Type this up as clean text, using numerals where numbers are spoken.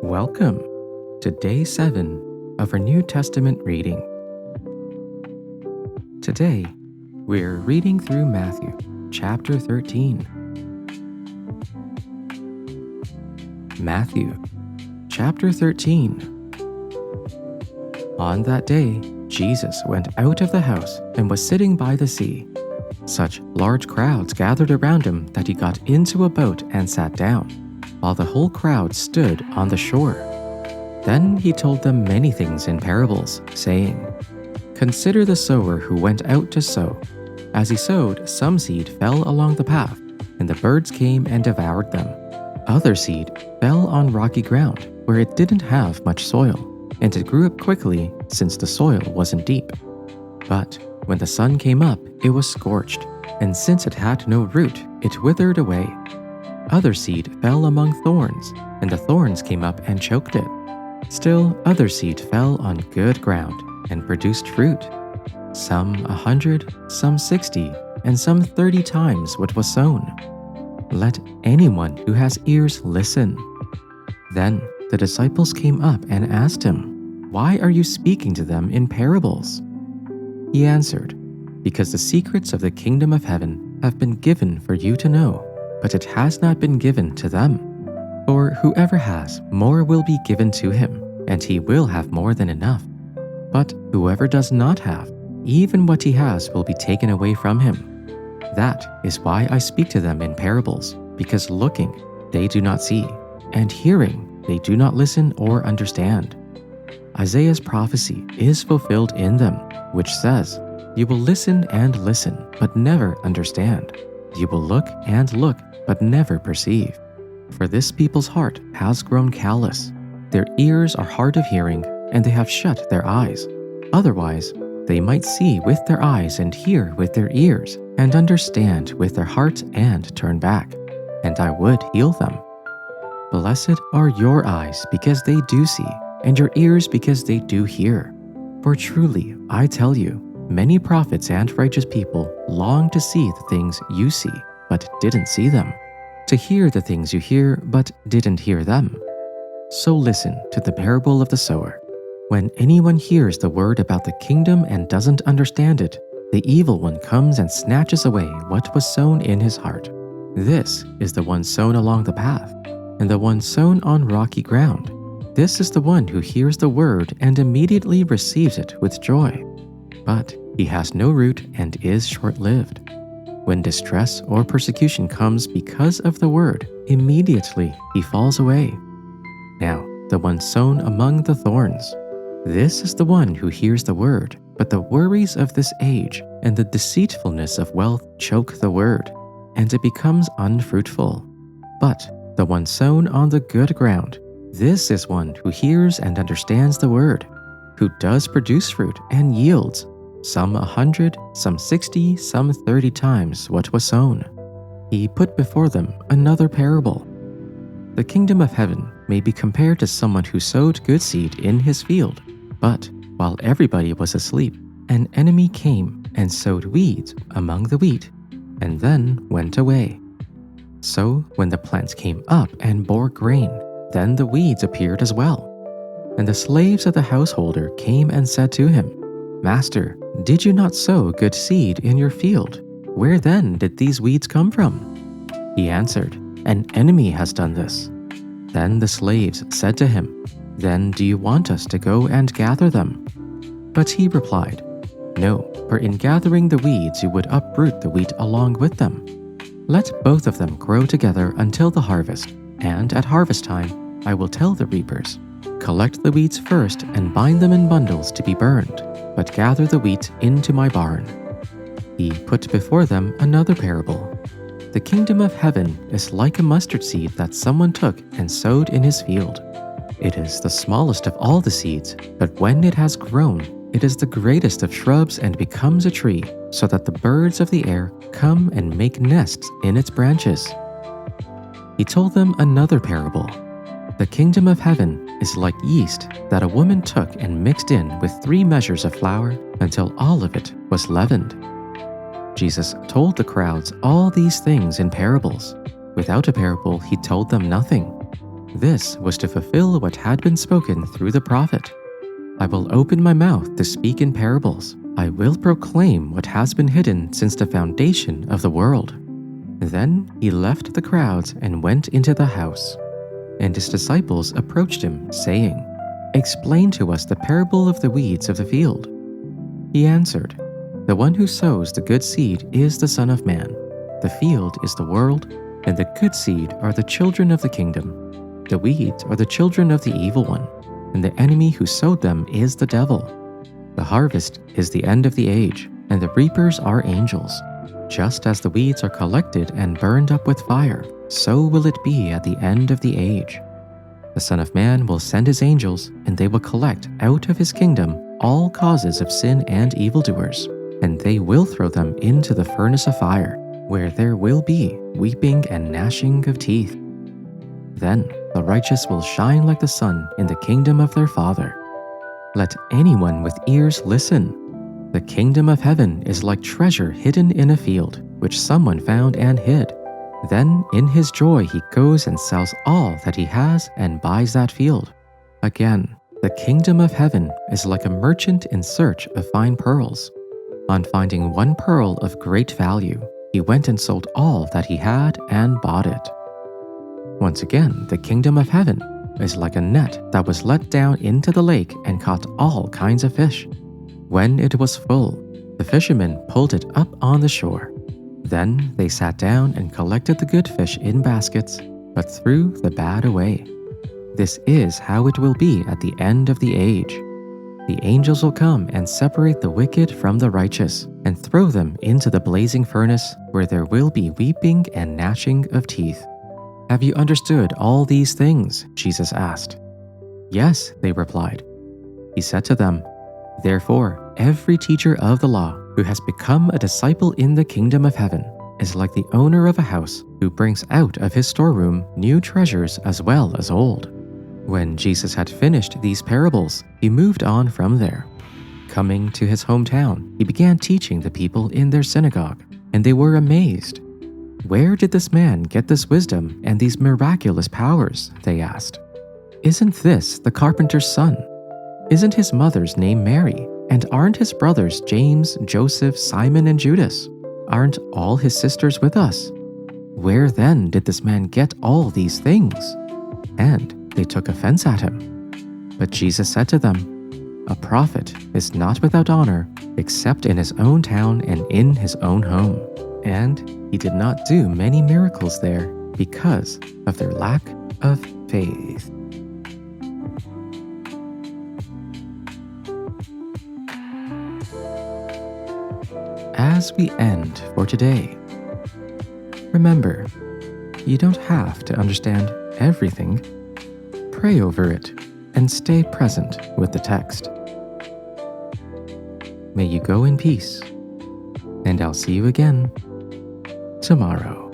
Welcome to Day 7 of our New Testament reading. Today, we're reading through Matthew chapter 13. Matthew chapter 13. On that day, Jesus went out of the house and was sitting by the sea. Such large crowds gathered around him that he got into a boat and sat down, while the whole crowd stood on the shore. Then he told them many things in parables, saying, "Consider the sower who went out to sow. As he sowed, some seed fell along the path, and the birds came and devoured them. Other seed fell on rocky ground, where it didn't have much soil, and it grew up quickly since the soil wasn't deep. But when the sun came up, it was scorched, and since it had no root, it withered away. Other seed fell among thorns, and the thorns came up and choked it. Still, other seed fell on good ground and produced fruit, some 100, some 60, and some 30 times what was sown. Let anyone who has ears listen." Then the disciples came up and asked him, "Why are you speaking to them in parables?" He answered, "Because the secrets of the kingdom of heaven have been given for you to know, but it has not been given to them. For whoever has, more will be given to him, and he will have more than enough. But whoever does not have, even what he has will be taken away from him. That is why I speak to them in parables, because looking, they do not see, and hearing, they do not listen or understand. Isaiah's prophecy is fulfilled in them, which says, 'You will listen and listen, but never understand. You will look and look, but never perceive. For this people's heart has grown callous. Their ears are hard of hearing, and they have shut their eyes. Otherwise, they might see with their eyes and hear with their ears, and understand with their hearts and turn back, and I would heal them.' Blessed are your eyes because they do see, and your ears because they do hear. For truly, I tell you, many prophets and righteous people long to see the things you see, but didn't see them, to hear the things you hear, but didn't hear them. So listen to the parable of the sower. When anyone hears the word about the kingdom and doesn't understand it, the evil one comes and snatches away what was sown in his heart. This is the one sown along the path, and the one sown on rocky ground. This is the one who hears the word and immediately receives it with joy. But he has no root and is short-lived. When distress or persecution comes because of the word, immediately he falls away. Now, the one sown among the thorns. This is the one who hears the word, but the worries of this age and the deceitfulness of wealth choke the word, and it becomes unfruitful. But the one sown on the good ground, this is one who hears and understands the word, who does produce fruit and yields, some 100, some 60, some 30 times what was sown. He put before them another parable. The kingdom of heaven may be compared to someone who sowed good seed in his field, but while everybody was asleep, an enemy came and sowed weeds among the wheat, and then went away. So when the plants came up and bore grain, then the weeds appeared as well. And the slaves of the householder came and said to him, 'Master, did you not sow good seed in your field? Where then did these weeds come from?' He answered, 'An enemy has done this.' Then the slaves said to him, 'Then do you want us to go and gather them?' But he replied, 'No, for in gathering the weeds you would uproot the wheat along with them. Let both of them grow together until the harvest, and at harvest time I will tell the reapers, collect the weeds first and bind them in bundles to be burned, but gather the wheat into my barn.' He put before them another parable. The kingdom of heaven is like a mustard seed that someone took and sowed in his field. It is the smallest of all the seeds, but when it has grown, it is the greatest of shrubs and becomes a tree, so that the birds of the air come and make nests in its branches." He told them another parable. The kingdom of heaven is like yeast that a woman took and mixed in with 3 measures of flour until all of it was leavened. Jesus told the crowds all these things in parables. Without a parable, he told them nothing. This was to fulfill what had been spoken through the prophet. I will open my mouth to speak in parables. I will proclaim what has been hidden since the foundation of the world. Then he left the crowds and went into the house. And his disciples approached him, saying, "Explain to us the parable of the weeds of the field." He answered, "The one who sows the good seed is the Son of Man. The field is the world, and the good seed are the children of the kingdom. The weeds are the children of the evil one, and the enemy who sowed them is the devil. The harvest is the end of the age, and the reapers are angels. Just as the weeds are collected and burned up with fire, so will it be at the end of the age. The Son of Man will send his angels, and they will collect out of his kingdom all causes of sin and evildoers, and they will throw them into the furnace of fire, where there will be weeping and gnashing of teeth. Then the righteous will shine like the sun in the kingdom of their Father. Let anyone with ears listen. The kingdom of heaven is like treasure hidden in a field, which someone found and hid. Then in his joy he goes and sells all that he has and buys that field. Again, the kingdom of heaven is like a merchant in search of fine pearls. On finding one pearl of great value, he went and sold all that he had and bought it. Once again, the kingdom of heaven is like a net that was let down into the lake and caught all kinds of fish. When it was full, the fishermen pulled it up on the shore. Then they sat down and collected the good fish in baskets, but threw the bad away. This is how it will be at the end of the age. The angels will come and separate the wicked from the righteous and throw them into the blazing furnace, where there will be weeping and gnashing of teeth. "Have you understood all these things?" Jesus asked. "Yes," they replied. He said to them, "Therefore, every teacher of the law who has become a disciple in the kingdom of heaven is like the owner of a house who brings out of his storeroom new treasures as well as old." When Jesus had finished these parables, he moved on from there. Coming to his hometown, he began teaching the people in their synagogue, and they were amazed. "Where did this man get this wisdom and these miraculous powers?" they asked. "Isn't this the carpenter's son? Isn't his mother's name Mary? And aren't his brothers James, Joseph, Simon, and Judas? Aren't all his sisters with us? Where then did this man get all these things?" And they took offense at him. But Jesus said to them, "A prophet is not without honor except in his own town and in his own home." And he did not do many miracles there because of their lack of faith. As we end for today, remember, you don't have to understand everything. Pray over it and stay present with the text. May you go in peace, and I'll see you again tomorrow.